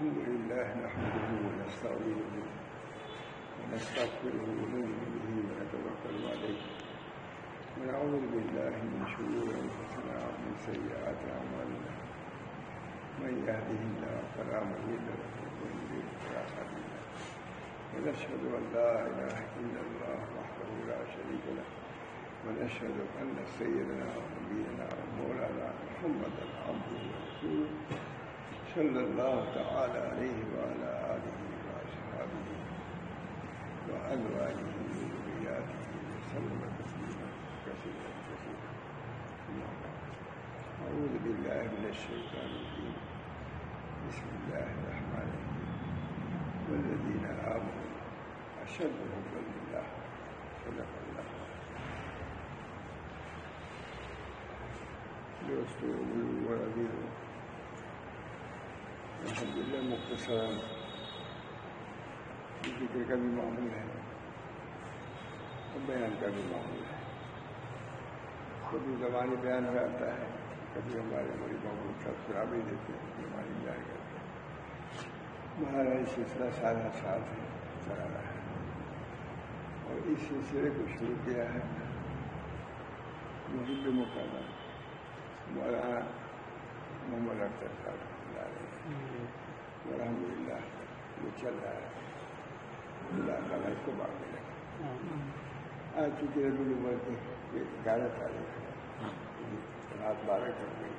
الحمد لله نحمده ونستعينه ونستغفره ونؤمن به ونتوكل عليه ونعوذ بالله من شرور أنفسنا ومن سيئات أعمالنا من يهده الله فلا مضل له ومن يضلل فلا هادي له ونشهد أن لا إله إلا الله وحده لا شريك له ونشهد أن سيدنا ونبينا ومولانا محمدا عبده ورسوله صلى الله تعالى عليه وعلى آله وأصحابه وأزواجه وذرياته وسلم تسليما كثيرا أعوذ بالله من الشيطان الرجيم بسم الله الرحمن الرحيم والذين آمنوا أشد حبا لله صدق الله. دوستو وربیو الحمدللہ مختصراً ذکر کا بھی معمول ہے اور بیان کا بھی معمول ہے. کبھی زبانی بیان ہو جاتا ہے، کبھی ہمارے بڑی معمول کا سرابی دیتے ہیں، زبانی بیان کرتے ہیں. ہمارا یہ سلسلہ سارا ساتھ ہے چلا رہا ہے اور اس سلسلے کو شروع کیا ہے محب مقرر مولانا محمد اختر صاحب الحمد للہ یہ چل رہا ہے. اللہ تعالیٰ اس کو باغ میں رکھے. آج چونکہ ربیع الاول کی 11 تاریخ ہے، رات 12 کر گئی.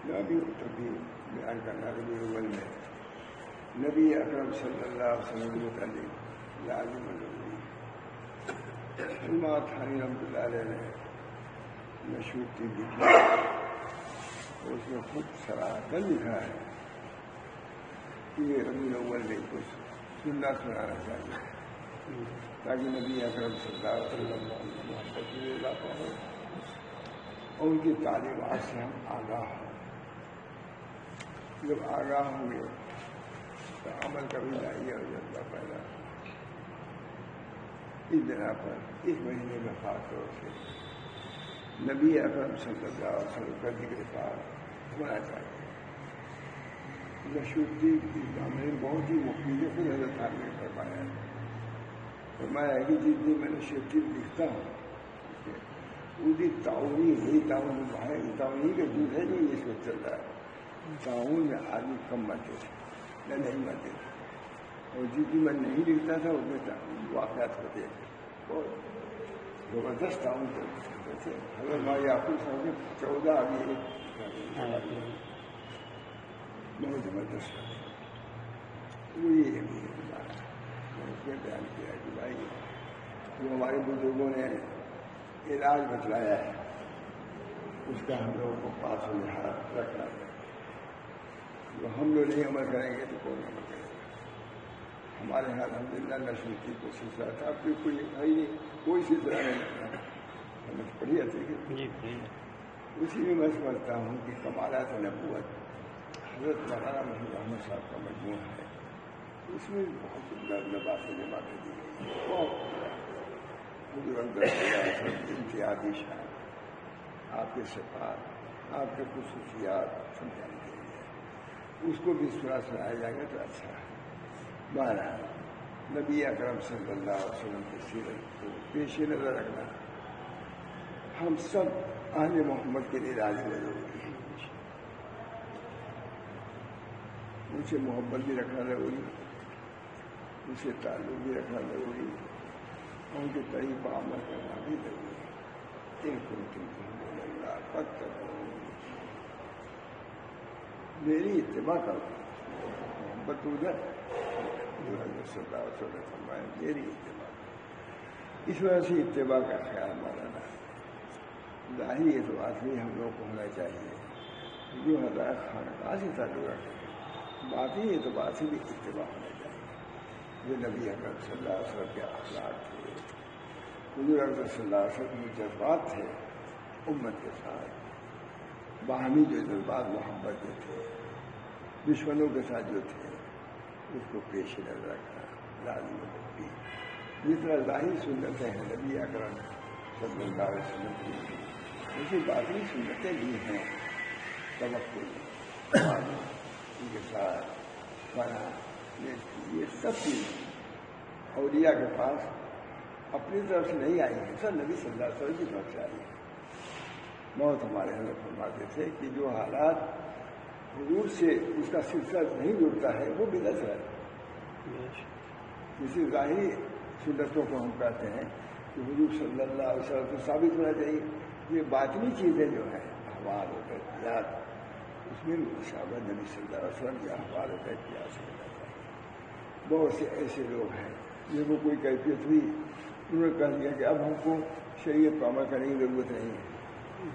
میں ابھی تبھی بیان کرنا ربیع الاول میں نبی اکرم صلی اللہ علیہ وسلم کے متعلق لازم ضروری سلمان تھانی رحمۃ اللہ علیہ نے مشہور کی لکھی، اس میں خود صراحتاً لکھا ہے کہ یہ ربیع الاول میں کچھ سننا سنانا چاہیے تاکہ نبی اکرم صلی اللہ علیہ وسلم محبت میں اضافہ ہو اور ان کی تعلیمات سے ہم آگاہ ہوں. جب آگاہ ہوں گے تو عمل کبھی چاہیے اور جذبہ پیدا. اس بنا پر اس مہینے میں خاص طور سے نبی اکرم صلی اللہ علیہ وسلم کا ذکر پاک ہونا چاہیے. مشہوری کی میں بہت ہی مفید خود حضرت خان نے فرمایا کہ جتنی میں نے شیخ لکھتا ہوں اس کی تعاونی وہی تعاون ہے، تعاونی کا جھوٹ ہے جو اس وقت چل رہا ہے. تعاون میں آدمی کم مرتے تھے یا نہیں مرتے تھے، اور جتنی میں نہیں لکھتا تھا اس میں واقعات ہوتے تھے. بہت زبردست تعاون کرتے تھے. حضرت ماں یعقوب صاحب نے 14 آدمی بہت زبردست وہ یہ ہے. میں اس میں بیان کیا کہ بھائی جو ہمارے بزرگوں نے علاج بتلایا ہے اس کا ہم لوگوں کو پاس و لحاظ رکھنا ہے. جو ہم لوگ نہیں عمل کریں گے تو کون عمل کرے گا. ہمارے یہاں الحمدللہ نشر کی کوشش رہا تھا، اب کوئی نہیں، کوئی سلسلہ نہیں رکھنا. سمجھ پڑھی جاتی ہے. اسی میں میں سمجھتا ہوں کہ کمالات نبوت حضرت مولانا محمد احمد صاحب کا مجموعہ ہے. اس میں بہت سندر باتیں جمع کر دی گئی. بہت امتیازی شان، آپ کے صفات، آپ کے خصوصیات سمجھانے کے لیے اس کو بھی سنایا جائے گا تو اچھا ہے. مانا نبی اکرم صلی اللہ علیہ وسلم کی سیرت کو پیش نظر رکھنا ہم سب اہل محمد کے لیے لازم ضروری ہے. ان سے محبت بھی رکھنا ضروری، ان سے تعلق بھی رکھنا ضروری، ان کے طریقہ عمل کرنا بھی ضروری ہے. میری اتباع کرو، محبت ادھر صلی اللہ علیہ وسلم فرمایا میری اتباع. اس وجہ سے اتباع کا خیال مولانا ظاہری اعتبار سے ہم لوگ کو ہونا چاہیے جو حضرات خانقاہ سے تعلق رکھتے ہیں. باقی اعتبار سے بھی اتباع ہونا چاہیے. جو نبی اکرم صلی اللہ علیہ وسلم کے اخلاق تھے، حضور اکرم صلی اللہ علیہ وسلم کے جذبات تھے امت کے ساتھ، باہمی جو جذبات محبت جو تھے دشمنوں کے ساتھ جو تھے اس کو پیش نظر رکھنا لازم ہوتی. جس طرح ظاہری سنتیں ہیں نبی اکرم صلی اللہ علیہ وسلم کی، اسی باقی سنتیں بھی ہیں. توقع ان کے ساتھ یہ سب چیز اولیاء کے پاس اپنی طرف سے نہیں آئی ہے، سب نبی صلی اللہ علیہ وسلم کی طرف سے آئی ہے۔ بہت ہمارے حضرت فرماتے تھے کہ جو حالات حضور سے اس کا سلسلہ نہیں جڑتا ہے وہ بدعت ہے۔ کسی ظاہری سنتوں کو ہم کہتے ہیں کہ حضور صلی اللہ علیہ وسلم کو ثابت ہونا چاہیے، یہ باطنی چیزیں جو ہیں احوال و کیفیات، اس میں صحابہ نبی صلی اللہ علیہ وسلم کے احوال و کیفیات سے ہونا چاہیے۔ بہت سے ایسے لوگ ہیں جن کو کوئی کیفیت ہوئی، انہوں نے کہہ دیا کہ اب ہم کو شریعت کو عمل کرنے کی ضرورت نہیں ہے،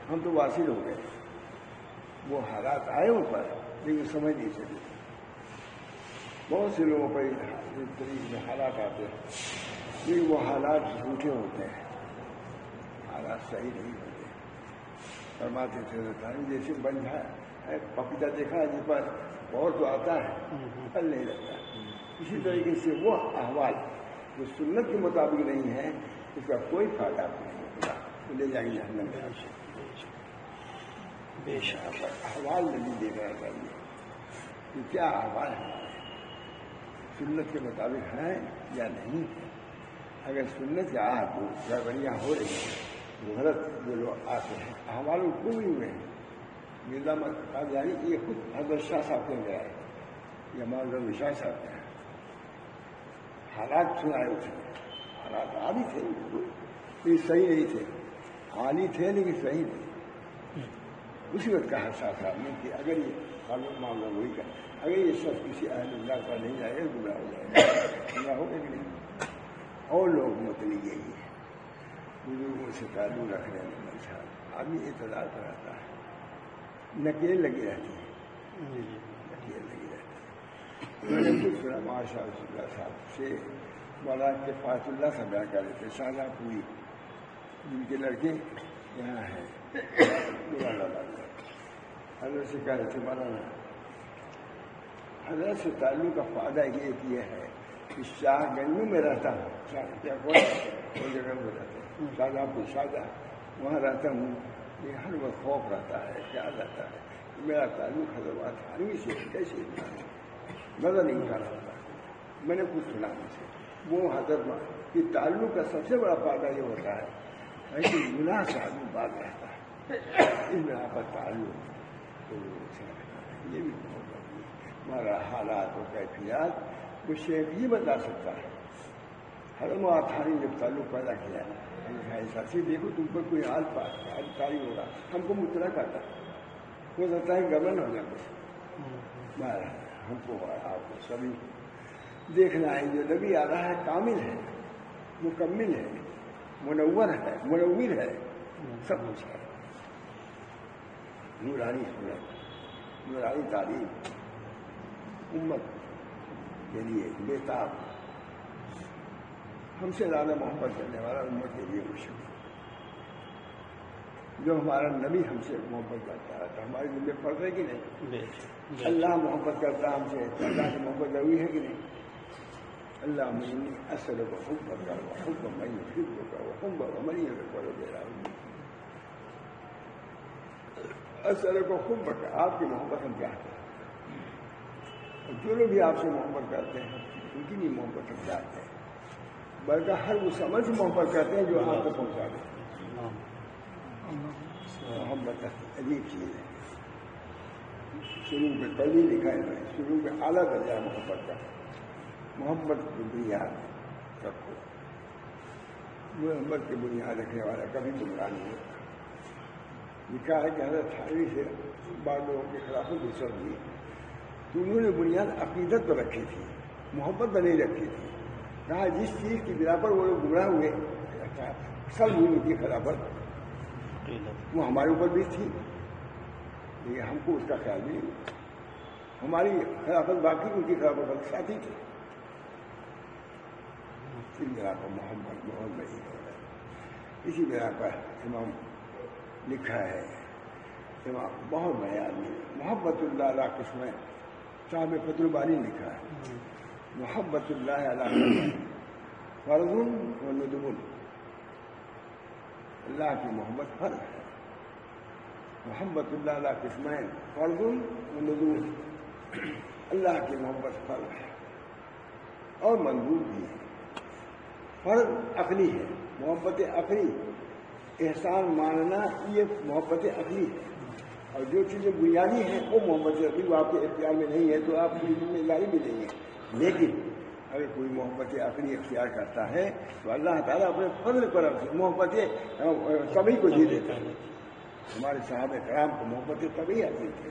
ہم تو واصل ہو گئے۔ وہ حالات آئے ان پر لیکن سمجھ نہیں سکے۔ بہت سے لوگوں پر اس طریقے سے حالات آتے ہیں لیکن وہ حالات جھوٹے ہوتے ہیں، حالات صحیح نہیں ہوتے۔ فرماتے تھے جیسے بن جائے پپیتا دیکھا جس پر اور تو آتا ہے پھل نہیں لگتا، اسی طریقے سے وہ احوال جو سنت کے مطابق نہیں ہے اس کا کوئی فائدہ نہیں ہوگا، تو لے جائیں گے جہنم میں۔ بے شک احوال نہیں دیکھنا چاہیے کہ کیا احوال ہے، سنت کے مطابق ہیں یا نہیں ہے۔ اگر سنت یا گڑبڑیاں ہو رہی ہیں، وہ غلط جو لوگ آتے ہیں احوال کو بھی ہوئے ہیں۔ مرزا قادیانی یہ خود حضرت شاہ صاحب کے گیا ہے، یہ ہمارے شاہ صاحب کے ہیں، حالات سنائے اس نے، حالات عالی تھے لیکن صحیح نہیں تھے، عالی تھے لیکن صحیح نہیں۔ اسی وقت کہا شاہ صاحب نے کہ اگر یہ قانون معاملہ وہی کا، اگر یہ شخص کسی اہل اللہ کا نہیں جائے گا گمراہ ہو جائے گا، گمراہ ہوگا کہ نہیں۔ اور لوگ مطلب یہی ہے، بزرگوں سے تعلق رکھنے میں اچھا آدمی اعتدال پر آتا ہے، نکیل لگی رہتی ہے، نکیل لگی رہتی ہے۔ میں نے کچھ سنا ماشاء رسول اللہ صاحب سے مولانا کفایت اللہ سے بیان کر رہے تھے، شاہجہاں پوری جن کے لڑکے یہاں ہیں، حضرت سے کہہ رہے تھے مولانا حضرت سے تعلق کا فائدہ یہ ہے کہ شاہ گنجوں میں رہتا ہوں، کیا کوئی جگہ میں رہتا ہوں، شاہجہاں پور شاہجہاں وہاں رہتا ہوں، یہ ہر وقت خوف رہتا ہے، کیا رہتا ہے میرا تعلق حضرات حامی سے کیسے نظر نہیں کر رہا تھا۔ میں نے کچھ سنا مجھ سے وہ حضرت کہ تعلق کا سب سے بڑا فائدہ یہ ہوتا ہے کہ گناہ سے آدمی باز رہتا ہے، اس بنا پر تعلق یہ بھی ہمارا حالات و کیفیات وہ شیخ یہ بتا سکتا ہے۔ حرم و آتھانی جب تعلق پیدا کیا ایسا دیکھو تم پر کوئی حال تاری ہوگا، ہم کو مطلع کرتا ہو سکتا ہے گورنر ہو جائے، ہم کو آپ کو سبھی دیکھنا ہے جو نبی آ رہا ہے کامل ہے، مکمل ہے، منور ہے، منور ہے، سب کچھ ہے، نورانی صورت، نورانی تعلیم، امت کے لیے بےتاب، ہم سے زیادہ محبت کرنے والا امت کے لیے مشکل۔ جو ہمارا نبی ہم سے محبت کرتا ہے تو ہماری ذمہ فرض ہے کہ نہیں؟ اللہ محبت کرتا ہے ہم سے، اللہ کی محبت ضروری ہے کہ نہیں؟ اللہ مجھے اصل کو حکم کر حکم میں فکر کا حکم مری کرو دے رہا ہوں، اصل کو خوب بتا آپ کی محبت ہم چاہتے ہیں، جو لوگ بھی آپ سے محبت کرتے ہیں ان کی بھی محبت ہم چاہتے ہیں، بلکہ ہر وہ سمجھ محبت کرتے ہیں جو آپ کو پہنچا دیتے ہیں۔ محبت عجیب چیز ہے، شروع میں پہلی لکھا ہے شروع میں اعلیٰ درجہ محبت کا، محبت کی بنیاد رکھو، محبت کی بنیاد رکھنے والا کبھی گمراہ نہیں ہوتا۔ لکھا ہے کہ حضرت تھانوی سے بعض لوگوں کے خلاف دوسر ہوئی تو انہوں نے بنیاد عقیدت پر رکھی تھی، محبت پر نہیں رکھی تھی، کہا جس چیز کی بنا پر وہ لوگ گمراہ ہوئے سب ہوئی ان کی خلافت وہ ہمارے اوپر بھی تھی لیکن ہم کو اس کا خیال نہیں، ہماری خلافت باقی ان کی خلافت ساتھی تھی، اسی بنا پر محبت بہت بڑی ہو رہا ہے۔ اسی بنا پر امام لکھا ہے، امام بہت بڑے آدمی محبت اللہ علیہ قسمیں صاحب فتح الباری لکھا ہے، محبت اللہ علیہ فرض و ندب، اللہ کی محبت فرض ہے، محبت اللہ علیہ قسمیں فرض و ندب، اللہ کی محبت فرض ہے اور مندوب بھی ہے. فرض عقلی ہے، محبت عقلی، احسان ماننا یہ محبت عقلی ہے. اور جو چیزیں بنیادی ہیں وہ محبت عقلی، وہ آپ کے اختیار میں نہیں ہے تو آپ کی ذمہ داری بھی نہیں ہے. لیکن اگر کوئی محبت عقلی اختیار کرتا ہے تو اللہ تعالیٰ اپنے فضل پر محبت طبعی کو دے دیتا ہے. ہمارے صحابہ کرام کو محبت طبعی عقلی تھے.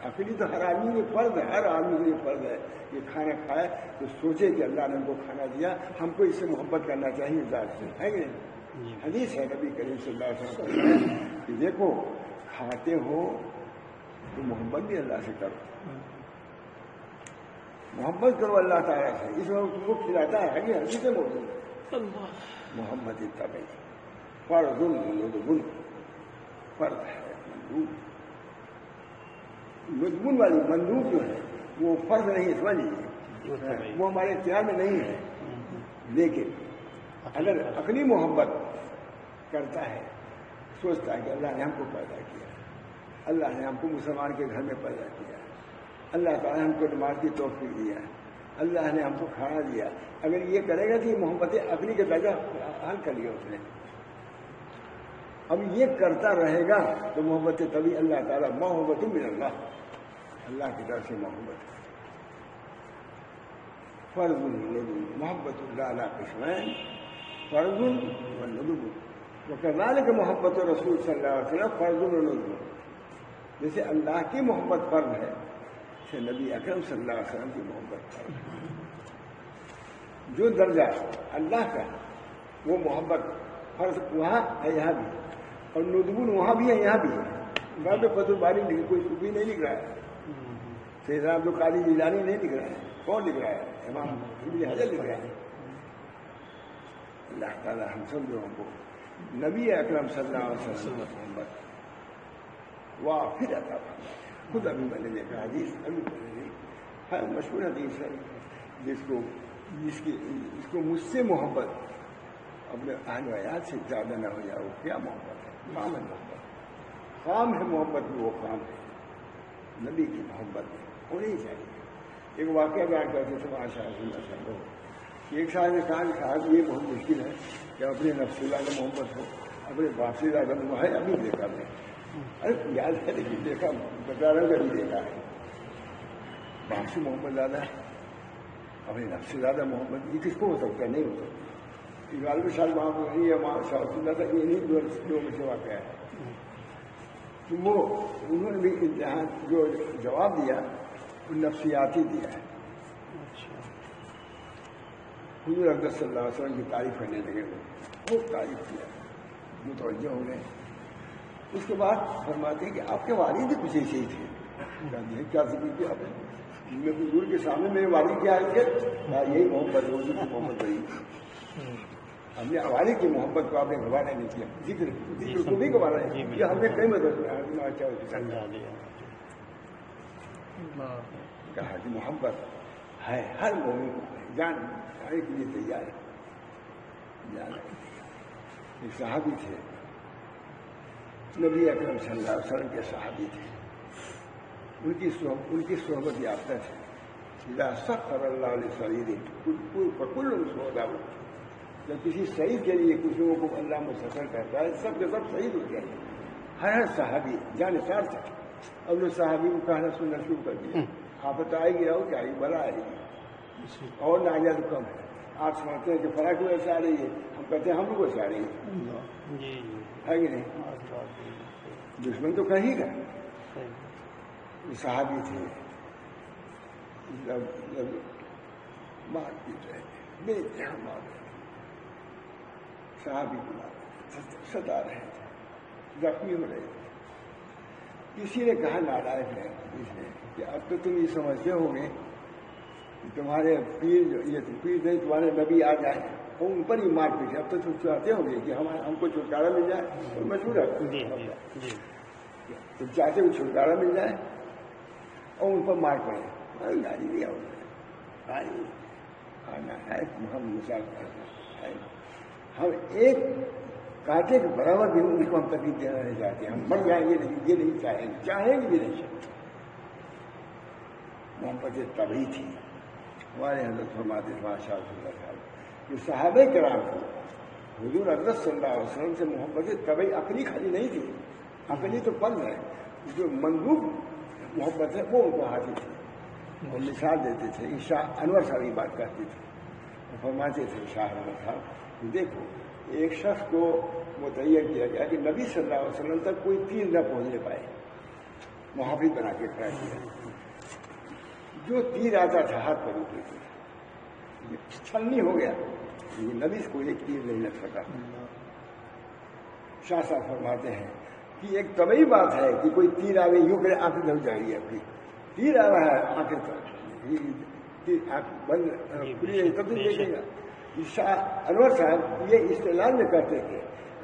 عقلی تو ہر آدمی میں فرض ہے، ہر آدمی کے لیے فرض ہے. یہ کھانا کھائے تو سوچے کہ اللہ نے ہم کو کھانا دیا، ہم کو اس سے محبت کرنا چاہیے ذات سے، ہے کہ نہیں؟ حدیث ہے نبی کریم صلی اللہ علیہ وسلم کہ دیکھو کھاتے ہو تو محبت بھی اللہ سے کرو، محبت کرو اللہ تعالیٰ سے. اس وقت تم کو کھلاتا ہے کہ حدیث موجود ہے. محمد طبعی فرض مندوب، فرض ہے مندوب والی مندوب جو ہے وہ فرض نہیں ہے، سمجھیے وہ ہمارے اختیار میں نہیں ہے. لیکن اگر عقلی محبت کرتا ہے، سوچتا ہے کہ اللہ نے ہم کو پیدا کیا، اللہ نے ہم کو مسلمان کے گھر میں پیدا کیا، اللہ تعالیٰ نے ہم کو نماز کی توفیق دیا، اللہ نے ہم کو کھانا دیا. اگر یہ کرے گا تو یہ محبت عقلی کا درجہ حل کر لیا اس نے. اب یہ کرتا رہے گا تو محبت طبعی اللہ تعالیٰ محبت من اللہ، اللہ کی طرف سے محبت. فرض محبت اللہ قسمین، فرض والندب. وکذالک محبت رسول صلی اللہ علیہ وسلم فرض والندب. جیسے اللہ کی محبت فرض ہے، سے نبی اکرم صلی اللہ علیہ وسلم کی محبت فرض. جو درجہ اللہ کا وہ محبت فرض وہاں ہے یہاں بھی، اور ندبن وہاں بھی ہے یہاں بھی ہے. باب فتح الباری کوئی صوفی نہیں لکھ رہا ہے، سید عبد القادر جیلانی نہیں لکھ رہا ہے. کون لکھ رہا ہے؟ امام ابن حجر لکھ رہا ہے. اللہ تعالیٰ ہم سب لوگوں کو نبی اکرم صلی اللہ علیہ وسلم محمد وافر عطا فرمائے. خود ابھی میں نے دیکھا حدیث، ابھی میں نے ہے مشہور حدیث ہے جس کو مجھ سے محبت اپنے اہل و عیال سے زیادہ نہ ہو جائے. وہ کیا محبت ہے؟ کام ہے محبت، کام ہے محبت میں، وہ کام ہے نبی کی محبت ہونی چاہیے. ایک واقعہ بیان کرتے تھے ماشاء اللہ. ایک صاحب نے کہا کہ صاحب یہ بہت مشکل ہے کہ اپنے نفس سے زیادہ محبت ہو، اپنے باپ سے زیادہ ہے. ابھی دیکھا میں، ارے یاد ہے لیکن دیکھا بتا رہا ہوں کہ ابھی دیکھا ہے. باپ سے محبت زیادہ ہے، اپنے نفس سے زیادہ محبت، یہ کس کو ہو سکتا ہے؟ نہیں ہو سکتا. غالب صاحب وہاں کو نہیں ہے، وہاں شاہ اللہ تھا، یہ نہیں دو میں سے واقعہ ہے. تو وہ انہوں نے بھی امتحان جو جواب دیا وہ نفسیاتی دیا ہے. حضور اقدس صلی اللہ علیہ وسلم کی تعریف کرنے لگے، خوب تعریف کیا، متوجہ ہو گئے. اس کے بعد فرماتے ہیں کہ آپ کے والد بھی کچھ ایسے ہی تھے. کیا ذکر کیا آپ نے؟ میں حضور کے سامنے میرے والد کی حیثیت یہی محبت ہے، حضور کی محبت رہی. ہم نے والد کی محبت کو آپ نے گوارا نہیں کیا، ذکر کو بھی گوارا نہیں کیا. ہم نے کئی مدد کہا کہ محبت ہے ہر مومن کو جان کے لیے تیار ہے. ایک صحابی تھے، نبی اکرم صلی اللہ علیہ وسلم کے صحابی تھے. ان کی صحبت یافتہ تھے. سخر اللہ علیہ سعید کل سودا ہو. جب کسی شہید کے لیے کچھ لوگوں کو اللہ مسخر کرتا ہے سب کے سب شہید ہوتے ہیں. ہر صحابی جانسار تھا. اب لوگ صحابی کو کہنا سننا شروع کر دیا. آفت آئے گی رہو کیا آئے گی، بلا آئے گی اور ناجائز کم ہے. آپ سمجھتے ہیں کہ فلاں کو ایسے آ رہی ہے، ہم کہتے ہیں ہم لوگ ایسے آ رہی ہے، ہے کہ نہیں؟ دشمن تو کہیں گا. صحابی تھے، مار پیٹ رہے تھے، بے جہاں مار رہے تھے. صحابی کو ستا رہے تھے، زخمی ہو رہے تھے. کسی نے کہا ناراض ہے اس نے کہ اب تو تم یہ سمجھتے ہو گے تمہارے پیر یہ پیر نہیں تمہارے نبی آ جائے اور ان پر ہی مار پیٹے. اب تو تم چاہتے ہو گے کہ ہم کو چھٹکارا مل جائے. اور مشہور ہے تم چاہتے ہو چھٹکارا مل جائے اور ان پر مار پڑے. گاڑی دیا آنا ہے ہم مثال کرنا ہے. ہم ایک کانٹے کے برابر بھی ان کو ہم تکلیف دینا نہیں چاہتے. ہم مر جائیں گے نہیں، یہ نہیں چاہیں گے بھی نہیں. محبت طبعی تھی. ہمارے حضرت فرماتے تھے ماشاء اللہ صاحب کہ صحابہ کرام کو حضور حضرت صلی اللہ علیہ وسلم سے محبت طبعی عقلی خالی نہیں تھی. عقلی تو پل ہے، جو مندوب محبت ہے وہ ان کو حاصل تھی. اور مثال دیتے تھے. شاہ انور صاحب یہ بات کہتے تھے، فرماتے تھے شاہ انور صاحب دیکھو ایک شخص کو متعین کیا گیا کہ نبی صلی اللہ علیہ وسلم تک کوئی تیر نہ پہنچنے پائے، محافظ بنا کے کھڑا کیا. جو تیر آتا تھا ہاتھ پر اٹھے تھے، چھلنی ہو گیا، لیکن نبی کو ایک تیر نہیں لگ سکا. شاہ صاحب فرماتے ہیں کہ ایک طبعی بات ہے کہ کوئی تیر آ گئی یوں کرے آنکھ دھل جائے گی. اپنی تیر آ رہا ہے آنکھیں بند کھلی تب تو دیکھے گا. شاہ انور صاحب یہ اصطلاح میں کہتے تھے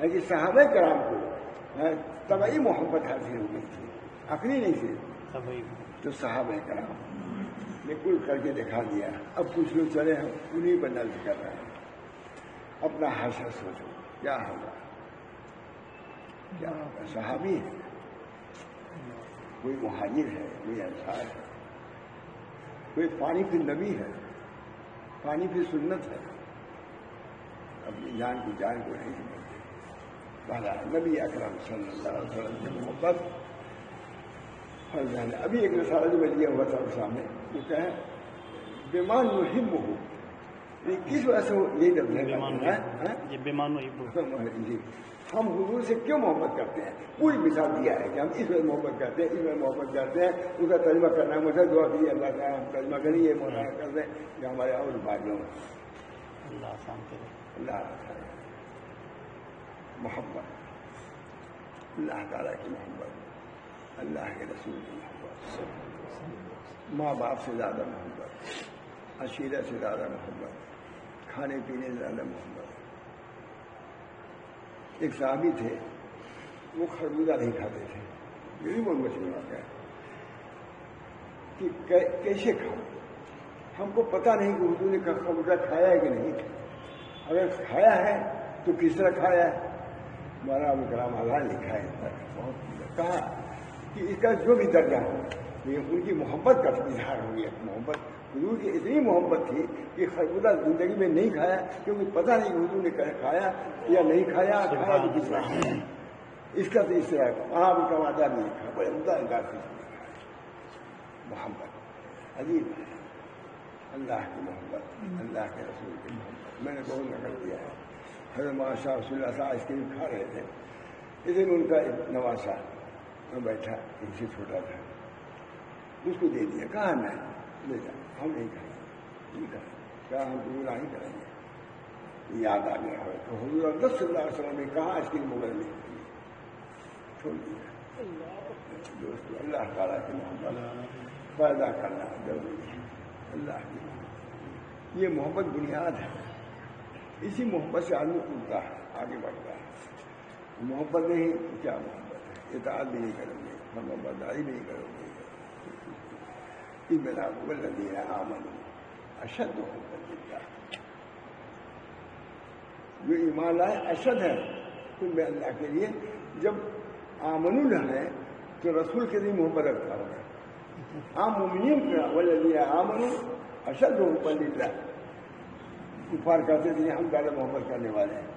کہ صحابہ کرام کو طبعی محبت حاصل ہو گئی تھی، عقلی نہیں تھی. تو صحابہ کرام نے کل کر کے دکھا دیا. اب کچھ لوگ چلے ہیں انہیں پر نظر کر رہے ہیں. اپنا حشر سوچو کیا ہوگا، کیا ہوگا. صحابی ہے، کوئی مہاجر ہے، کوئی انصار ہے، کوئی پانی پھر نبی ہے، پانی پھر سنت ہے. اپنی جان کی جان کو نہیں سمجھتے. بہرحال نبی اکرم صلی اللہ علیہ وسلم کی محبت فرض ہے. ابھی ایک رسالہ جو میں لیا ہوا تھا سامنے وہ کہیں بیمان محب ہو، کس وجہ سے یہی لفظ ہے ہم حضور سے کیوں محبت کرتے ہیں. پوری مثال دیا ہے کہ ہم اس وجہ محبت کرتے ہیں، اس وجہ محبت کرتے ہیں. اس کا ترجمہ کرنا ہے، مجھے دعا کیجیے اللہ تعالیٰ ہم ترجمہ کریں یہ مولانا کر دیں کہ ہمارے اور بھائیوں اللہ آسان کرے. اللہ محبت، اللہ تعالیٰ کی محبت، اللہ کے رسول کی محبت، ماں باپ سے زیادہ محبت، عشیرہ سے زیادہ محبت، کھانے پینے سے زیادہ محبت. ایک صحابی تھے وہ خربوزہ نہیں کھاتے تھے. یہ بھی بہت مشہور بات ہے کہ کیسے کھاؤ. ہم کو پتہ نہیں کہ حضور نے خربوزہ کھایا ہے کہ نہیں. اگر کھایا ہے تو کس طرح کھایا ہے. مولانا ابو کلام آزاد لکھا ہے بہت کہا کہ اس کا جو بھی درجہ ہو ان کی محبت کا اظہار ہو گیا. محبت حضور کی اتنی محبت تھی کہ خربوزہ زندگی میں نہیں کھایا کیونکہ پتہ نہیں کہ حضور نے کھایا یا نہیں کھایا، کھایا تو کس طرح کھایا. اس کا تو اس طرح وہاں بھی کا وعدہ نہیں لکھا، بڑے عمدہ انداز سے محبت عجیب ہے. اللہ کی محبت، اللہ کے رسول کی محبت میں نے بہت نقل کیا ہے. حضرت مولانا شاہ رسول اللہ صاحب آئس کریم کھا رہے تھے. اس دن ان کا ایک نواسا میں بیٹھا، ان سے چھوٹا تھا، اس کو دے دیا. کہا میں لے جا، ہم نہیں کریں گے، نہیں کریں گے. کہا ہم تو نہیں کریں گے. یاد آ گیا ہو تو حضور اقدس صلی اللہ علیہ وسلم نے کہا آئس کریم مغل نہیں چھوڑ دیا. دوستو اللہ تعالیٰ کی محبت پیدا کرنا ضروری ہے. اللہ کی محبت، یہ محبت بنیاد ہے. اسی محبت سے آدمی اٹھتا ہے، آگے بڑھتا ہے. محبت نہیں کیا محبت ہے. اطاعت بھی نہیں کریں گے، فرمانبرداری بھی نہیں کریں گے. والذین آمنوا اشد حبا للہ. جو ایمان لائے اشد ہے تم میں اللہ کے لیے. جب آمنوا ہے تو رسول کے لیے محبت رکھتا ہوگا. عام مومنین کا والذین آمنوا اشد حبا للہ. کفار کہتے تھے ہم زیادہ محبت کرنے والے ہیں.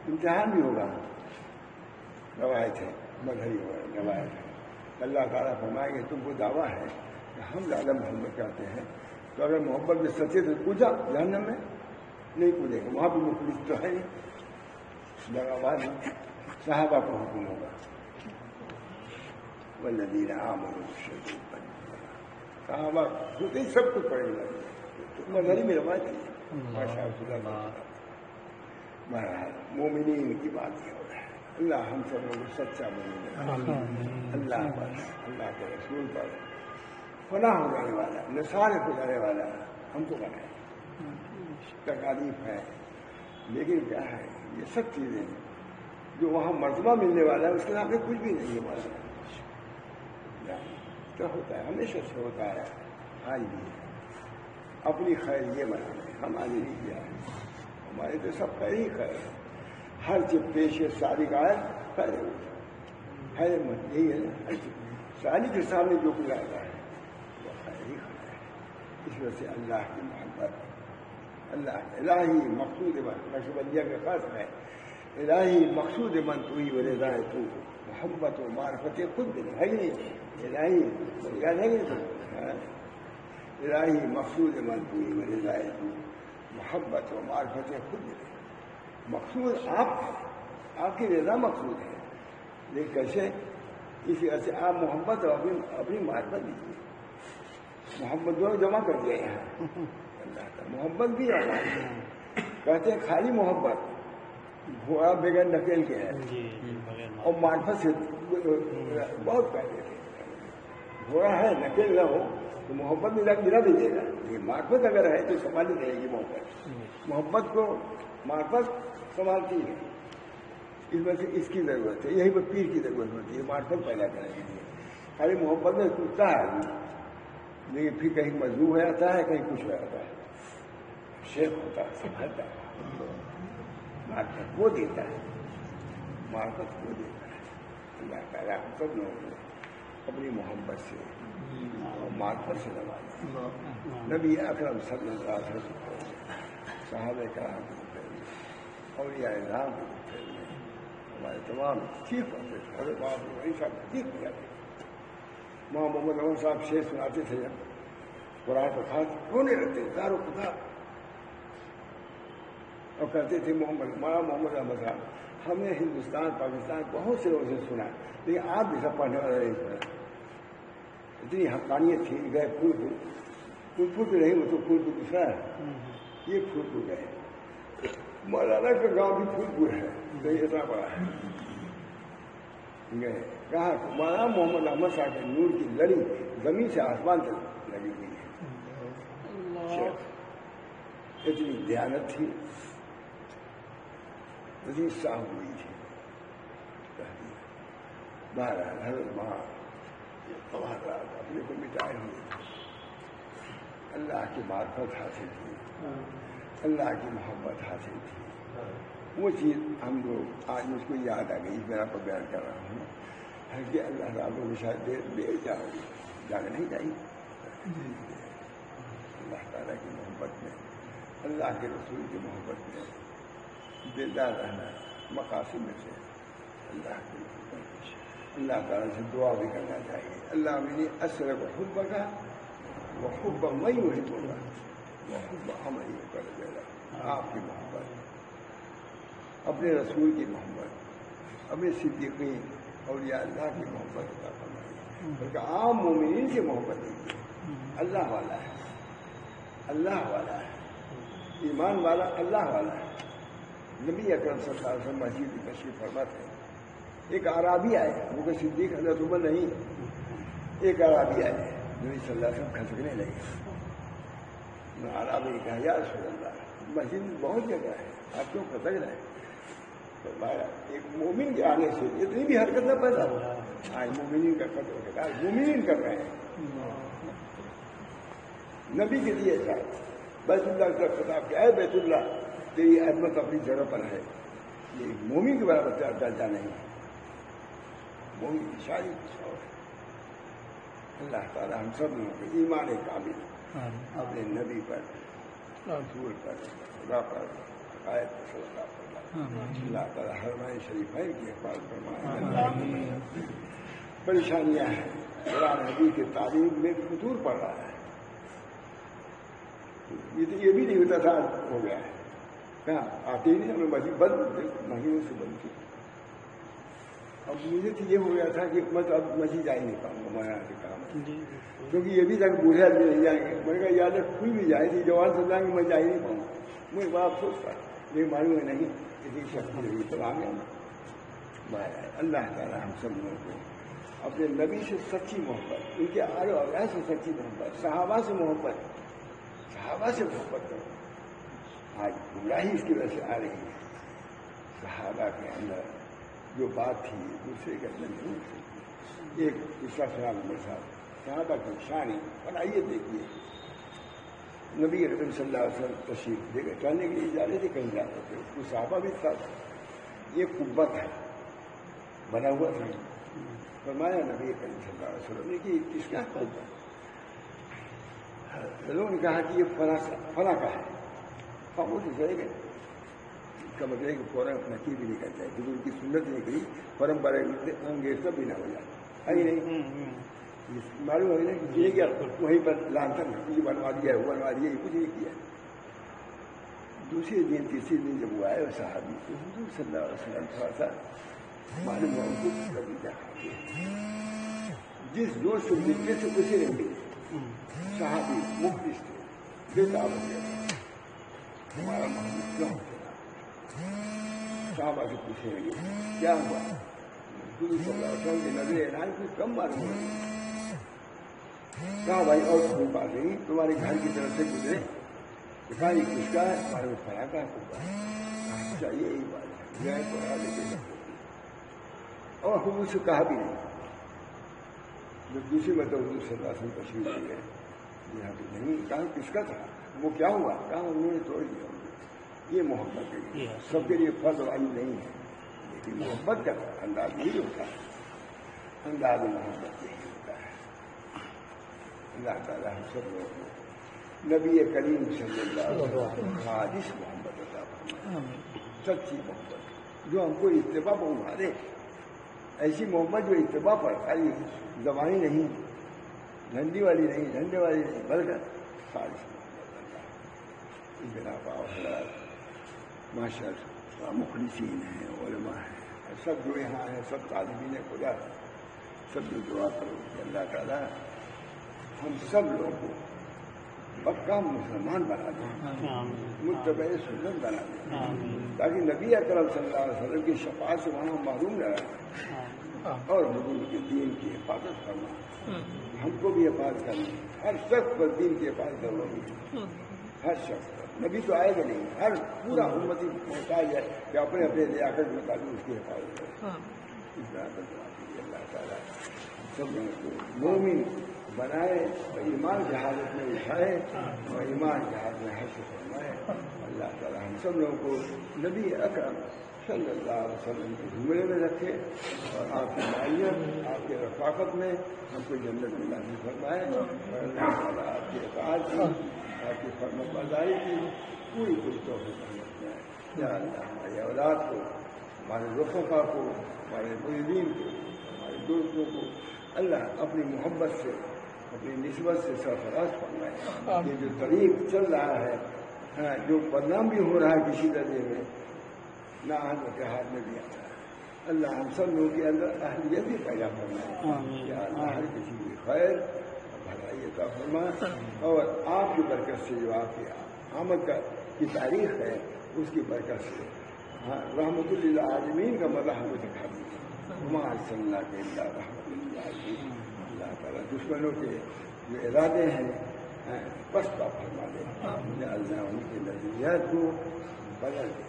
امتحان بھی ہوگا. روایت ہے مذہبی روایت ہے. اللہ تعالیٰ فرمائے کہ تم کو دعویٰ ہے کہ ہم زیادہ محبت کرتے ہیں. تو اگر محبت میں سچے تو پوچھا جہنم میں نہیں پوچھے گا. وہاں بھی مخلص تو ہے نہیں. دغاباز صحابہ کو حکم ہوگا والذین آمنوا اشد حبا للہ. صحابہ خود ہی سب کچھ پڑھنے لگے. مذہبی میں روایت ہے. بہرحال مومنین کی بات ہی ہو رہا ہے. اللہ ہم سب لوگ سچا مومن، اللہ پر، اللہ کے رسول پر فنا ہو جانے والا، نثار ہو جانے والا ہم کو بنائے. تکالیف ہے لیکن کیا ہے یہ سب چیزیں جو وہاں مرتبہ ملنے والا ہے اس کے سامنے کچھ بھی نہیں ہے. کیا ہوتا ہے ہمیشہ سے ہوتا ہے. آج بھی اپنی خیر یہ بنانے ہمارے لیے کیا ہے. ہمارے تو سب خیر ہی خیر ہے. ہر چیز پیش ہے صادق آئے خیر ہے. یہی ہے نا. ہر چیز صادق کے سامنے جو کچھ آتا ہے وہ خیر ہی خیر. اس وجہ سے اللہ کی محبت، اللہ الہی مقصود من نقشبندیہ کا خاص ہے، الہی مقصود من تو ہی ورضائے تو، محبت و معرفت خود بھی ہے نہیں، الہی یاد ہے نہیں، الہی مقصود من تو ہی ورضائے تو، محبت و معرفت خود بھی مقصود آپ ہے، آپ کی رضا مقصود ہے، لیکن کیسے؟ اس وجہ سے آپ محبت اور اپنی معرفت دیجیے، محبت دونوں جمع کر دیا یہاں، اللہ کا محبت بھی اللہ کہتے ہیں خالی محبت گھوڑا بغیر نکیل کے ہے، اور معرفت سے بہت پہلے گھوڑا ہے نکیل نہ ہو تو محبت میں گرا دیجیے گا، یہ معرفت اگر ہے تو سنبھالی رہے گی محبت کو معرفت سنبھالتی ہے، اس وجہ سے اس کی ضرورت ہے، یہی پر پیر کی ضرورت ہوتی ہے، معرفت پیدا کرنے کے لیے، خالی محبت میں ٹوٹتا ہے لیکن پھر کہیں مجذوب ہو جاتا ہے، کہیں کچھ ہو جاتا ہے، شیخ ہوتا ہے سنبھالتا ہے، معرفت وہ دیتا ہے، معرفت وہ دیتا ہے، اللہ تعالیٰ ہم سب لوگوں کو اپنی محبت سے اور معرفت سے نوازا، نبی اکرم صلی اللہ علیہ وسلم، صحابہ کرام کے متعلق، اولیاء اعظام کے متعلق، ہمارے تمام چیف حضرت صاحب ٹھیک ہو جاتے، ماں محمد عمر صاحب شعر سناتے تھے، جب قرآن پر خاص رونے رہتے دارو خدا، اور کہتے تھے مولانا محمد احمد صاحب ہم نے ہندوستان پاکستان بہت سے لوگوں سے سنا، لیکن آپ بھی سب پڑھنے والا نہیں سنا، اتنی حقانیت تھی، گئے پھول پھول نہیں، وہ تو پھول دوسرا ہے، یہ پھول پھول گئے، مولانا کا گاؤں بھی پھول پھول ہے، تو یہ اتنا بڑا ہے، گئے کہا مولانا محمد احمد صاحب کے نور کی لڑی زمین سے آسمان تک لگی ہوئی ہے، اتنی دیانت تھی، اتنی صاف ہوئی تھی، بہرحال حضرت وہاں اپنے کو مٹائے ہوئے، اللہ کی معرفت حاصل کی، اللہ کی محبت حاصل کی، وہ چیز ہم لوگ آج مجھ کو یاد آ گئی، میں آپ کو بیان کر رہا ہوں کہ اللہ تعالیٰ کو شاید دیر جاؤ گی، جانا نہیں چاہیے، اللہ تعالیٰ کی محبت میں، اللہ کے رسول کی محبت میں بیدار رہنا مقاصد میں سے، اللہ کی محبت، اللہ تعالیٰ سے دعا بھی کرنا چاہیے، اللہ میری اسرب حب کا وہ حب میں وہی بولا وہ حب ہمیں کر دے گا، آپ کی محبت، اپنے رسول کی محبت، اپنے صدیقین اولیاء اللہ کی محبت کا فرمائیے، بلکہ عام مومنین سے محبت دیجیے، اللہ والا ہے، اللہ والا ہے، ایمان والا اللہ والا ہے، نبی اکرم صلی اللہ علیہ وسلم مسجد کی تشریف فرماتے ہیں، ایک عرابی آئے، وہ کہ صدیق حضرت عمر نہیں، ایک عرابی آئے، نبی صلی اللہ علیہ وسلم کھسکنے لگے، عرابی نے کہا یا رسول اللہ مسجد میں بہت جگہ ہے، آپ کیوں کھسک رہے ہیں؟ ایک مومن کے آنے سے اتنی بھی حرکت نہ پیدا ہو، آج مومنین کا قدر ہو گیا، مومنین کر رہے ہیں، نبی کے لیے تھا بیت اللہ کا خطاب کہ اے بیت اللہ تیری عظمت اپنی جگہ پر ہے، یہ مومن کے برابر درجہ نہیں ہے، مومن کی شاعری کی شوق ہے، اللہ تعالیٰ ہم سب لوگوں کو ایمان کامل اپنے نبی پر، رسول پر، خدا پر، عقائد پر صدقہ پر، اللہ تعالیٰ حرمین شریفین کی حفاظت فرمائے، پریشانیاں ہیں، قرآن حدیث کی تعلیم میں فتور پڑ رہا ہے، یہ بھی نہیں ہوتا تھا، ہو گیا ہے، کہاں آتے ہی نہیں، ہمیں مسجد بند مہینوں سے بند کی، اب مجھے تو یہ ہو گیا تھا کہ میں تو اب مسجد جا ہی نہیں پاؤں گا، میں کے کام کیونکہ یہ بھی تک بوڑھے آدمی نہیں جائیں گے، میں نے کہا یاد کھل بھی جائے گی جوان سے جائیں گے میں جا ہی نہیں پاؤں گا، مجھے بڑا افسوس تھا، لیکن معلوم ہے نہیں کسی شخص رہی تو آ گیا نا، اللہ تعالیٰ ہم سب لوگوں کو اپنے نبی سے سچی محبت، ان کے آل و اولاد سے سچی محبت، صحابہ سے محبت، صحابہ سے محبت کرو، آج گمراہی اس کی وجہ سے آ رہی ہے، صحابہ کے اندر جو بات تھی دوسرے کے اندر نہیں ہو سکتی، ایک دوسرا سلام میرے ساتھ صحابہ کی شانی، اور آئیے دیکھیے نبی اکرم صلی اللہ علیہ وسلم تشریف دے گئے، جانے کے لیے جا رہے تھے کہیں جاتے تھے، اس صحابہ بھی ساتھ، یہ قوت ہے بنا ہوا تھا، فرمایا نبی کریم صلی اللہ علیہ وسلم نے کہ اس کا قوت لوگوں نے کہا کہ یہ فلاں کا ہے، خاموش چلے گئے. اس کا مطلب ہے کہ فوراً نقی بھی نہیں کرتا ہے، کیونکہ ان کی سنت نہیں کری فوراً بڑے انگیز کا بھی نہ ہو جائے. آئی نہیں معلوم ہو گیا کہ یہ کیا وہیں پر لانتا یہ بنوا دیا ہے، وہ بنوا دیا، یہ کچھ نہیں کیا. دوسرے دن تیسرے دن جب وہ آئے صحابی تو حضور صلی اللہ علیہ وسلم تھوڑا سا معلوم ہوا ان کو کبھی کیا کھاتے ہیں. جس دوست سے ملنے سے کسی نہیں ملے، صحابی مخلص تھے، بے تعلق تھے، ہمارا محمد کیوں صحابہ سے پوچھنے لگے کیا ہوا. حضور صلی اللہ علیہ وسلم کی نظر اعلان کچھ کم معلوم ہو. کہا بھائی اور کوئی بات نہیں، تمہارے گھر کی طرف سے گزرے، کہا یہ کس کا ہے، ہمارے کو فلاں کا ہے. چاہیے یہی بات ہے، جائے تو آ لیتے اور حضور سے کہا بھی نہیں. جب دوسری مرتبہ حضور صلی اللہ علیہ وسلم تشریف لے گئے، یہاں پہ نہیں کہا کس کا تھا، وہ کیا ہوا، کہا انہوں نے توڑ دیا. یہ محبت ہے، سب کے لیے فرض والی نہیں ہے، لیکن محبت کا انداز نہیں ہوتا ہے، انداز محبت نہیں ہوتا ہے. اللہ تعالیٰ ہم سب لوگوں کو نبی کریم صلی اللہ علیہ وسلم خالص محبت عطا فرمائے، سچی محبت جو ہم کو اتباع پر ابھارے، ایسی محبت جو اتباع پر خالی زبانی نہیں، جھنڈی والی نہیں، جھنڈے والی نہیں، بلکہ خالص محبت اللہ. اس بنا پر ماشاء اللہ مخلصین ہیں، علماء ہیں، سب جو یہاں ہیں سب طالبین خدا ہیں، سب جو دعا کرو کہ اللہ تعالیٰ ہم سب لوگوں کو پکا مسلمان بنا دیں، متبع سنت بنا دیں، تاکہ نبی اکرم صلی اللہ علیہ وسلم کی شفاعت سے وہاں معلوم نہ رہے، اور حضور کے دین کی حفاظت کرنا، ہم کو بھی حفاظت کرنا، ہر شخص پر دین کی حفاظت کرنا، ہر شخص پر. نبی تو آئے گا نہیں، ہر پورا امتی محتاج ہے کہ اپنے اپنے لیاقت کے مطابق اس کی حفاظت کرے. اس طرح پر اللہ تعالیٰ سب لوگوں کو مومن بنائے اور ایمان کی حالت میں اٹھائے اور ایمان کی حالت میں حشر فرمائے. اللہ تعالیٰ ہم سب لوگوں کو نبی اکرم صلی اللہ علیہ وسلم کے زمرے میں رکھے اور آپ کی معیت، آپ کے رفاقت میں ہم کو جنت میں نصیب فرمائے. اور اللہ تعالیٰ آپ کی اطاعت کی، آپ کی فرمانبرداری کی پوری توفیق عطا فرمائے. یا اللہ ہماری اولاد کو، ہمارے رفقا کو، ہمارے مریدین کو، ہمارے دوستوں کو اللہ اپنی محبت سے، اپنی نسبت سے سرفراز فرمائے. یہ جو طریق چل رہا ہے، جو بدنام بھی ہو رہا ہے کسی درجے میں، نہ اہل کے ہاتھ میں بھی آتا ہے. اللہ ہم سب لوگوں کے اندر اہلیت بھی پیدا فرمائے. یا اللہ ہر کسی کی خیر بھلائی عطا فرمائے، اور آپ کی برکت سے جو آپ کی آمد کی تاریخ ہے اس کی برکت سے رحمت للعالمین کا مزہ ہمیں دکھا دیجیے. ہمارے صلی اللہ کے اللہ رحمت للعالمین. اللہ تعالیٰ دشمنوں کے جو ارادے ہیں پستہ فرما دے. یا اللہ ان کی نظریات کو بدل دے،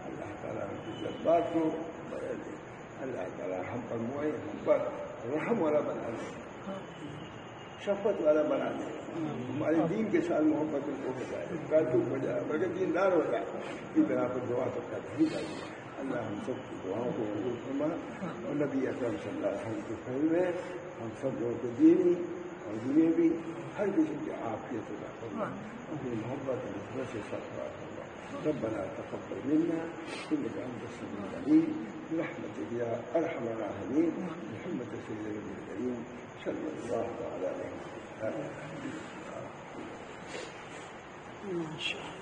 اللہ تعالیٰ ان کی جذبات کو بدل دے. اللہ تعالیٰ ہم پر موئے، ہم پر رحم والا بنا دے، شفقت والا بنا دے. ہمارے دین کے ساتھ محبت کو بجائے تعلق ہو جائے، بلکہ دیندار ہو جائے. اس بنا پر دعا تو کرنا ہی چاہیے. اللہ ہم سب کی دعاؤں کو قبول فرما، اور نبی اکرم صلی اللہ علیہ وسلم کے فضل میں ہم سب لوگوں کو دینی اور دنیاوی ہر کسی کی عافیت عطا فرما، اپنی محبت نسبت سے سرفراز فرما. ربنا تقبل منا انك انت السميع العليم برحمتك يا ارحم الراحمين بحرمة سيدنا الكريم صلى الله على محمد. ما شاء الله.